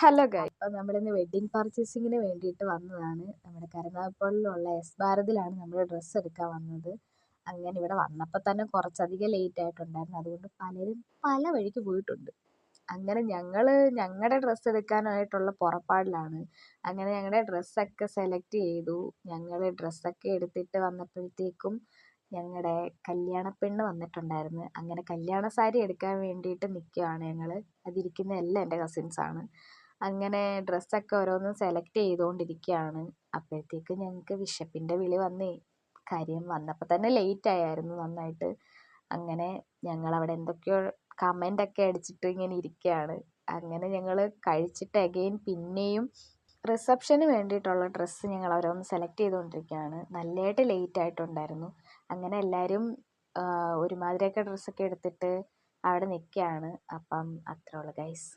Hello ഗായ് അപ്പോൾ നമ്മളിന്ന് വെഡ്ഡിങ് പർച്ചേസിങ്ങിന് വേണ്ടിയിട്ട് വന്നതാണ്. നമ്മുടെ കരുനാഗപ്പള്ളിയിലുള്ള എസ് ഭാരതിലാണ് നമ്മൾ ഡ്രസ്സ് എടുക്കാൻ വന്നത്. അങ്ങനെ ഇവിടെ വന്നപ്പോൾ തന്നെ കുറച്ചധികം ലേറ്റ് ആയിട്ടുണ്ടായിരുന്നു. അതുകൊണ്ട് പലരും പല വഴിക്ക് പോയിട്ടുണ്ട്. അങ്ങനെ ഞങ്ങളുടെ ഡ്രസ്സ് എടുക്കാനായിട്ടുള്ള പുറപ്പാടിലാണ്. അങ്ങനെ ഞങ്ങളുടെ ഡ്രസ്സൊക്കെ സെലക്ട് ചെയ്തു. ഞങ്ങൾ ഡ്രസ്സൊക്കെ എടുത്തിട്ട് വന്നപ്പോഴത്തേക്കും ഞങ്ങളുടെ കല്യാണ പെണ്ണ് വന്നിട്ടുണ്ടായിരുന്നു. അങ്ങനെ കല്യാണ സാരി എടുക്കാൻ വേണ്ടിയിട്ട് നിൽക്കുകയാണ് ഞങ്ങൾ. അതിരിക്കുന്ന എല്ലാം എൻ്റെ കസിൻസാണ്. അങ്ങനെ ഡ്രസ്സൊക്കെ ഓരോന്ന് സെലക്ട് ചെയ്തുകൊണ്ടിരിക്കുകയാണ്. അപ്പോഴത്തേക്ക് ഞങ്ങൾക്ക് വിശപ്പിൻ്റെ വിളി വന്നേ. കാര്യം വന്നപ്പോൾ തന്നെ ലേറ്റ് ആയായിരുന്നു നന്നായിട്ട്. അങ്ങനെ ഞങ്ങളവിടെ എന്തൊക്കെയോ കമൻ്റൊക്കെ അടിച്ചിട്ട് ഇങ്ങനെ ഇരിക്കുകയാണ്. അങ്ങനെ ഞങ്ങൾ കഴിച്ചിട്ട് അഗെയിൻ പിന്നെയും റിസപ്ഷന് വേണ്ടിയിട്ടുള്ള ഡ്രസ്സ് ഞങ്ങൾ ഓരോന്ന് സെലക്ട് ചെയ്തുകൊണ്ടിരിക്കുകയാണ്. നല്ലതായിട്ട് ലേറ്റ് ആയിട്ടുണ്ടായിരുന്നു. അങ്ങനെ എല്ലാവരും ഒരുമാതിരിയൊക്കെ ഡ്രസ്സൊക്കെ എടുത്തിട്ട് അവിടെ നിൽക്കുകയാണ്. അപ്പം അത്രേ ഉള്ളൂ ഗൈസ്.